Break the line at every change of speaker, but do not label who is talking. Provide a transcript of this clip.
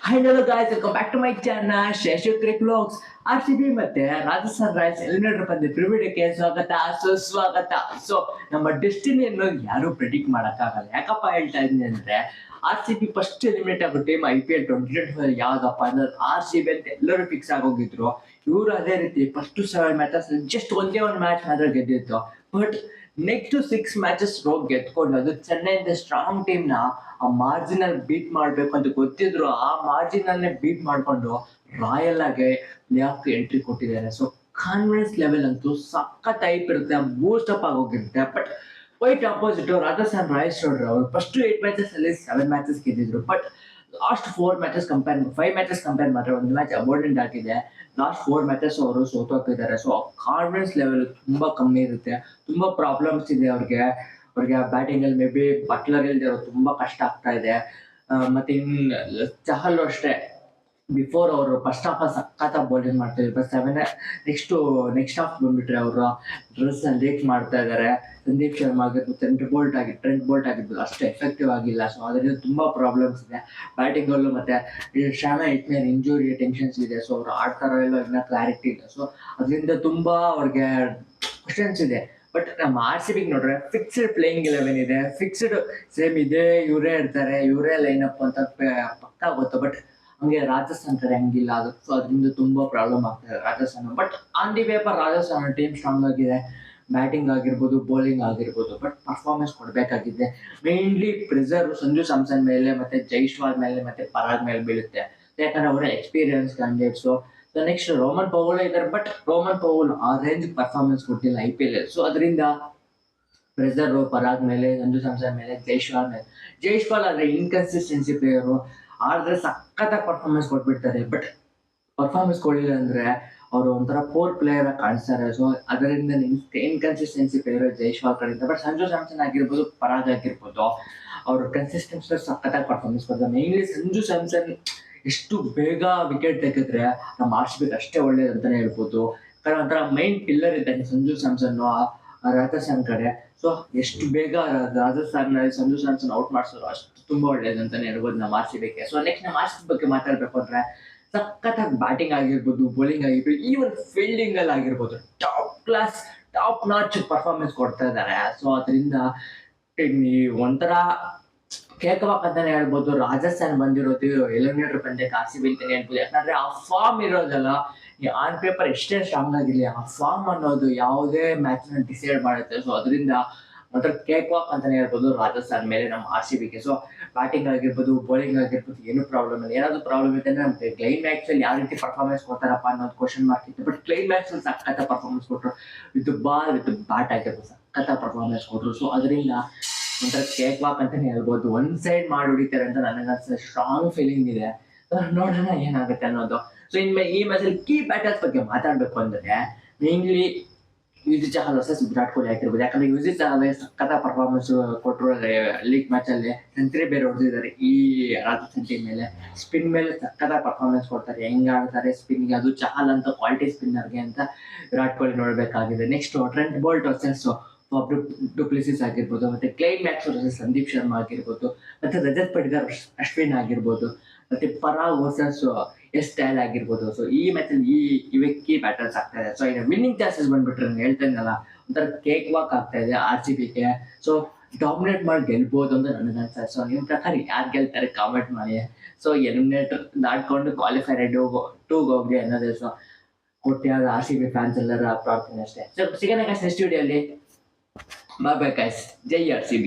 Hi, hello guys, welcome back to my channel, Sheshu Crick Vlogs. RCB ಮತ್ತೆ Rajasthan Royals eliminator ಪಂದ್ಯ ಪ್ರಿವಿಡಿಯೋಕ್ಕೆ ಸ್ವಾಗತ ಸುಸ್ವಾಗತ. So ನಮ್ಮ ಡೆಸ್ಟಿನಿಯನ್ನು ಯಾರು ಪ್ರೆಡಿಕ್ಟ್ ಮಾಡೋಕ್ಕಾಗಲ್ಲ. ಯಾಕಪ್ಪ ಹೇಳ್ತಾ ಇದ್ದೀನಿ ಅಂದ್ರೆ RCB ಫಸ್ಟ್ ಎಲಿಮಿನೇಟ್ ಆಗೋ ಟೀಮ್ IPL 2025 ಯಾವ್ದಪ್ಪ ಅಂದ್ರೆ RCB ಅಂತ ಎಲ್ಲರೂ ಫಿಕ್ಸ್ ಆಗೋಗಿದ್ರು. ಇವರು ಅದೇ ರೀತಿ ಫಸ್ಟ್ 7 ಮ್ಯಾಚಸ್ ಜಸ್ಟ್ ಒಂದೇ ಒಂದು ಮ್ಯಾಚ್ ಮಾತ್ರ ಗೆದ್ದಿತ್ತು. ಬಟ್ ನೆಕ್ಸ್ಟ್ 6 ಮ್ಯಾಚಸ್ ಗೆದ್ಕೊಂಡು ಅದು ಚೆನ್ನೈ ಅಂತ ಸ್ಟ್ರಾಂಗ್ ಟೀಮ್ ನ ಆ ಮಾರ್ಜಿನಲ್ ಬೀಟ್ ಮಾಡ್ಬೇಕು ಅಂತ ಗೊತ್ತಿದ್ರು. ಆ ಮಾರ್ಜಿನಲ್ ಬೀಟ್ ಮಾಡ್ಕೊಂಡು ರಾಯಲ್ ಆಗಿ ಪ್ಲೇ ಆಫ್ ಎಂಟ್ರಿ ಕೊಟ್ಟಿದ್ದಾರೆ. ಸೊ ಕಾನ್ಫಿಡೆನ್ಸ್ ಲೆವೆಲ್ ಅಂತೂ ಸಖತ್ ಟೈಪ್ ಇರುತ್ತೆ, ಬೂಸ್ಟ್ ಅಪ್ ಆಗೋಗಿರುತ್ತೆ. But wait opposite Rajasthan Royals ನೋಡ್ರಿ, ಅವರು ಫಸ್ಟ್ 8 ಮ್ಯಾಚಸ್ ಅಲ್ಲಿ 7 ಮ್ಯಾಚಸ್ ಗೆದ್ದಿದ್ರು. ಬಟ್ ಲಾಸ್ಟ್ 5 ಮ್ಯಾಚಸ್ ಕಂಪೇರ್ ಮಾಡಿದ್ರೆ ಒಂದು ಮ್ಯಾಚ್ ಅಬೋರ್ಡೆಂಟ್ ಆಗಿದೆ. ಲಾಸ್ಟ್ 4 ಮ್ಯಾಚಸ್ ಅವರು ಸೋತೋಗ್ತಿದ್ದಾರೆ. ಸೊ ಕಾನ್ಫಿಡೆನ್ಸ್ ಲೆವೆಲ್ ತುಂಬಾ ಕಮ್ಮಿ ಇರುತ್ತೆ, ತುಂಬಾ ಪ್ರಾಬ್ಲಮ್ಸ್ ಇದೆ ಅವ್ರಿಗೆ. ಬ್ಯಾಟಿಂಗ್ ಅಲ್ಲಿ ಮೇ ಬಿ ಬಟ್ಲರ್ ಇಲ್ದಿರೋ ತುಂಬಾ ಕಷ್ಟ ಆಗ್ತಾ ಇದೆ. ಮತ್ತೆ ಚಹಲ್ ಅಷ್ಟೇ, ಬಿಫೋರ್ ಅವರು ಫಸ್ಟ್ ಹಾಫ್ ಸಖತ್ ಬೌಲಿಂಗ್ ಮಾಡ್ತಿದ್ರು. ಬಟ್ ನೆಕ್ಸ್ಟ್ ಹಾಫ್ ಬಂದ್ಬಿಟ್ರೆ ಅವರು ಡ್ರೆಸ್ ಲೇಟ್ ಮಾಡ್ತಾ ಇದ್ದಾರೆ. ಸಂದೀಪ್ ಶರ್ಮಾ ಆಗಿರ್ಬೋದು, ಟ್ರೆಂಟ್ ಬೋಲ್ಟ್ ಆಗಿರ್ಬೋದು ಅಷ್ಟು ಎಫೆಕ್ಟಿವ್ ಆಗಿಲ್ಲ. ಸೊ ಅದರಿಂದ ತುಂಬಾ ಪ್ರಾಬ್ಲಮ್ಸ್ ಇದೆ ಬ್ಯಾಟಿಂಗ್ ಅಲ್ಲೂ. ಮತ್ತೆ ಶಾಮಾ ಹಿಟ್ಮೇರ್ ಇಂಜುರಿ ಟೆನ್ಷನ್ಸ್ ಇದೆ. ಸೊ ಅವ್ರು ಆಡ್ತಾರೋ ಇಲ್ಲ ಇನ್ನೂ ಕ್ಲಾರಿಟಿ ಇಲ್ಲ. ಸೊ ಅದರಿಂದ ತುಂಬಾ ಅವ್ರಿಗೆ ಕ್ವಶನ್ಸ್ ಇದೆ. ಬಟ್ ನಮ್ಮ RCB ನೋಡ್ರೆ ಫಿಕ್ಸ್ಡ್ ಪ್ಲೇಯಿಂಗ್ 11 ಇದೆ, ಫಿಕ್ಸ್ಡ್ ಸೇಮ್ ಇದೆ, ಇವರೇ ಇರ್ತಾರೆ, ಇವರೇ ಲೈನ್ ಅಪ್ ಅಂತ ಪಕ್ಕಾ ಗೊತ್ತು. ಬಟ್ ಹಂಗೆ ರಾಜಸ್ಥಾನ್ ಕಡೆ ಹಂಗಿಲ್ಲ ಅದು. ಸೊ ಅದರಿಂದ ತುಂಬಾ ಪ್ರಾಬ್ಲಮ್ ಆಗ್ತದೆ Rajasthan. But on the paper Rajasthan team strong ಆಗಿದೆ, ಬ್ಯಾಟಿಂಗ್ ಆಗಿರ್ಬೋದು, ಬೌಲಿಂಗ್ ಆಗಿರ್ಬೋದು. ಬಟ್ ಪರ್ಫಾರ್ಮೆನ್ಸ್ ಕೊಡಬೇಕಾಗಿದೆ. ಮೇನ್ಲಿ ಪ್ರೆಸರ್ ಸಂಜು ಸ್ಯಾಮ್ಸನ್ ಮೇಲೆ ಮತ್ತೆ ಜೈಸ್ವಾಲ್ ಮೇಲೆ ಮತ್ತೆ ಪರಾಗ್ ಮೇಲೆ ಬೀಳುತ್ತೆ. ಯಾಕಂದ್ರೆ ಅವರ experience candidates. Next Rovman Powell ಇದ್ದಾರೆ. ಬಟ್ ರೋಮನ್ ಪೌಲ್ ಆ ರೇಂಜ್ ಪರ್ಫಾರ್ಮೆನ್ಸ್ ಕೊಟ್ಟಿಲ್ಲ IPL. ಸೊ ಅದರಿಂದ ಪ್ರೆಸರ್ ಪರಾಗ್ ಮೇಲೆ, ಸಂಜು ಸ್ಯಾಮ್ಸನ್ ಮೇಲೆ, ಜೈಸ್ವಾಲ್ ಆದ್ರೆ ಇನ್ಕನ್ಸಿಸ್ಟೆನ್ಸಿ ಪ್ಲೇಯರು. ಆದ್ರೆ ಸಖತ್ತಾಗಿ ಪರ್ಫಾರ್ಮೆನ್ಸ್ ಕೊಟ್ಬಿಡ್ತಾರೆ. ಬಟ್ ಪರ್ಫಾರ್ಮೆನ್ಸ್ ಕೊಡಲಿಲ್ಲ ಅಂದ್ರೆ ಅವರು ಒಂಥರ ಪೋರ್ ಪ್ಲೇಯರ್ ಕಾಣಿಸ್ತಾರೆ. ಸೊ ಅದರಿಂದ ಇನ್ಕನ್ಸಿಸ್ಟೆನ್ಸಿ ಪ್ಲೇಯರ್ ಜೈಸ್ವಾಲ್ ಕಡೆಯಿಂದ. ಬಟ್ ಸಂಜು ಸ್ಯಾಮ್ಸನ್ ಆಗಿರ್ಬೋದು, ಪರಾಗ್ ಆಗಿರ್ಬೋದು, ಅವರು ಕನ್ಸಿಸ್ಟೆನ್ಸಿ ಸಖತ್ತಾಗಿ ಪರ್ಫಾರ್ಮೆನ್ಸ್ ಕೊಡ್ತಾರೆ. ಮೇನ್ಲಿ ಸಂಜು ಸ್ಯಾಮ್ಸನ್ ಎಷ್ಟು ಬೇಗ ವಿಕೆಟ್ ತೆಗೆದ್ರೆ ನಮ್ಮ RCB ಅಷ್ಟೇ ಒಳ್ಳೇದು ಅಂತಾನೆ ಹೇಳ್ಬೋದು. ಕಾರಣ ಒಂಥರ ಮೈನ್ ಪಿಲ್ಲರ್ ಇದ್ದಾನೆ ಸಂಜು ಸ್ಯಾಮ್ಸನ್ ರಾಜಸ್ಥಾನ್ ಕಡೆ. ಸೊ ಎಷ್ಟು ಬೇಗ ರಾಜಸ್ಥಾನ್ ಸಂಜು ಸ್ಯಾಮ್ಸನ್ ಔಟ್ ಮಾಡಿಸೋರು ಅಷ್ಟು ತುಂಬಾ ಒಳ್ಳೇದು ಅಂತಾನೆ ಹೇಳ್ಬೋದು ನಮ್ಮ RCBಗೆ. ಸೊ ನೆಕ್ಸ್ಟ್ ನಮ್ಮ RCB ಬಗ್ಗೆ ಮಾತಾಡ್ಬೇಕು ಅಂದ್ರೆ ಸಖತ್ತಾಗಿ ಬ್ಯಾಟಿಂಗ್ ಆಗಿರ್ಬೋದು, ಬೌಲಿಂಗ್ ಆಗಿರ್ಬೋದು, ಈವನ್ ಫೀಲ್ಡಿಂಗ್ ಅಲ್ಲಿ ಆಗಿರ್ಬೋದು ಟಾಪ್ ನಾಚ್ ಪರ್ಫಾರ್ಮೆನ್ಸ್ ಕೊಡ್ತಾ ಇದ್ದಾರೆ. ಸೊ ಅದರಿಂದ ಒಂಥರ ಕೇಕವಾಕ್ ಅಂತಾನೆ ಹೇಳ್ಬೋದು. ರಾಜಸ್ಥಾನ್ ಬಂದಿರೋದು ಎಲಿಮಿನೇಟರ್ ಪಂದ್ಯಕ್ಕೆ RCB ಅಂತಾನೆ ಹೇಳ್ಬೋದು. ಯಾಕಂದ್ರೆ ಆ ಫಾರ್ಮ್ ಇರೋದಲ್ಲ, ಆನ್ ಪೇಪರ್ ಎಷ್ಟೇ ಸ್ಟ್ರಾಂಗ್ ಆಗಿರ್ಲಿ, ಆ ಫಾರ್ಮ್ ಅನ್ನೋದು ಯಾವುದೇ ಮ್ಯಾಚ್ ನ ಡಿಸೈಡ್ ಮಾಡುತ್ತೆ. ಸೊ ಅದರಿಂದ ಒಂಥರ ಕೇಕ್ ವಾಕ್ ಅಂತಾನೆ ಹೇಳ್ಬೋದು ರಾಜಸ್ಥಾನ್ ಮೇಲೆ ನಮ್ಮ RCBಗೆ. ಸೊ ಬ್ಯಾಟಿಂಗ್ ಆಗಿರ್ಬೋದು, ಬೌಲಿಂಗ್ ಆಗಿರ್ಬೋದು, ಏನು ಪ್ರಾಬ್ಲಮ್ ಇಲ್ಲ. ಏನಾದ್ರು ಪ್ರಾಬ್ಲಮ್ ಇದೆ ಅಂದ್ರೆ ನಮ್ಗೆ ಕ್ಲೈಮ್ಯಾಕ್ಸ್ ಅಲ್ಲಿ ಯಾವ ರೀತಿ ಪರ್ಫಾರ್ಮೆನ್ಸ್ ಕೊಡ್ತಾರಪ್ಪ ಅನ್ನೋದು ಕ್ವಶನ್ ಮಾರ್ಕ್ ಇತ್ತು. ಬಟ್ ಕ್ಲೈಮ್ಯಾಕ್ಸ್ ಅಲ್ಲಿ ಸಖತ್ತ ಪರ್ಫಾರ್ಮೆನ್ಸ್ ಕೊಟ್ಟರು. ವಿತ್ ಬಾಲ್ ವಿತ್ ಬ್ಯಾಟ್ ಆಗಿರ್ಬೋದು ಸಖತ್ತ ಪರ್ಫಾರ್ಮೆನ್ಸ್ ಕೊಟ್ಟರು. ಸೊ ಅದರಿಂದ ಒಂಥರ ಕೇಕ್ ವಾಕ್ ಅಂತಾನೆ ಹೇಳ್ಬೋದು. ಒನ್ ಸೈಡ್ ಮಾಡಿ ಹೊಡಿತಾರೆ ಅಂತ ನನಗೆ ಸ್ಟ್ರಾಂಗ್ ಫೀಲಿಂಗ್ ಇದೆ. ನೋಡೋಣ ಏನಾಗುತ್ತೆ ಅನ್ನೋದು. ಸೊ ಈ ಮ್ಯಾಚ್ ಅಲ್ಲಿ ಕೀ ಬ್ಯಾಟರ್ಸ್ ಬಗ್ಗೆ ಮಾತಾಡ್ಬೇಕು ಅಂದ್ರೆ mainly UG Chahal versus Virat Kohli ಆಗಿರ್ಬೋದು. ಯಾಕಂದ್ರೆ ಯುಜಿ ಚಹಲ್ ಸಖತ್ತ ಪರ್ಫಾರ್ಮೆನ್ಸ್ ಕೊಟ್ಟರು ಲೀಗ್ ಮ್ಯಾಚ್ ಅಲ್ಲಿ. ಸೆಂಚುರಿ ಬೇರೆ ಹೊಡೆದಿದ್ದಾರೆ ಈ ರಾಜಸ್ಥಾನ್ ಟೀಮ್ ಮೇಲೆ. ಸ್ಪಿನ್ ಮೇಲೆ ಸಖತ್ತ ಪರ್ಫಾರ್ಮೆನ್ಸ್ ಕೊಡ್ತಾರೆ, ಹೆಂಗ್ ಆಡ್ತಾರೆ ಸ್ಪಿನ್ಗೆ, ಅದು ಚಹಲ್ ಅಂತ ಕ್ವಾಲಿಟಿ ಸ್ಪಿನ್ನರ್ಗೆ ಅಂತ ವಿರಾಟ್ ಕೊಹ್ಲಿ ನೋಡ್ಬೇಕಾಗಿದೆ. Next Trent Boult versus Du Plessis ಆಗಿರ್ಬೋದು, ಮತ್ತೆ ಕ್ಲೈಮ್ಯಾಕ್ಸ್ ವರ್ಸಸ್ ಸಂದೀಪ್ ಶರ್ಮಾ ಆಗಿರ್ಬೋದು, ಮತ್ತೆ ರಜತ್ ಪಟಿದಾರ್ ಅಶ್ವಿನ್ ಆಗಿರ್ಬೋದು, ಮತ್ತೆ ಪರಾಗ್ ವರ್ಸಸ್ ಸ್ಟೈಲ್ ಆಗಿರ್ಬೋದು. ಸೊ ಈ ಮ್ಯಾಚ್ ಅಲ್ಲಿ ಇವಕ್ಕೆ ಬ್ಯಾಟರ್ಸ್ ಆಗ್ತಾ ಇದೆ. ಸೊ ಈಗ ವಿನ್ನಿಂಗ್ ಚಾನ್ಸಸ್ ಬಂದ್ಬಿಟ್ರೆ ನಾನು ಹೇಳ್ತೇನಲ್ಲ, ಒಂಥರ ಕೇಕ್ ವಾಕ್ ಆಗ್ತಾ ಇದೆ RCBಗೆ. ಸೊ ಡಾಮಿನೇಟ್ ಮಾಡಿ ಗೆಲ್ಬೋದು ಅಂತ ನನಗೆ ಅನ್ಸುತ್ತೆ. ಸೊ ನಿಮ್ಮ ಪ್ರಕಾರ ಯಾರು ಗೆಲ್ತಾರೆ ಕಾಮೆಂಟ್ ಮಾಡಿ. ಸೊ ಎಲಿಮಿನೇಟರ್ ದಾಟ್ಕೊಂಡು ಕ್ವಾಲಿಫೈರ್ 2 ಹೋಗ್ಲಿ ಅನ್ನೋದೇ. ಸೊ ಕೊಟ್ಟಿಯಾದ RCB ಫ್ಯಾನ್ಸ್ ಎಲ್ಲರ ಪ್ರಾರ್ಥನೆ ಅಷ್ಟೇ. ಸೊ ಸಿಗೋಣ ನೆಕ್ಸ್ಟ್ ವಿಡಿಯೋಲಿ. ಬಾಯ್ ಬಾಯ್ ಗೈಸ್, ಜೈ RCB.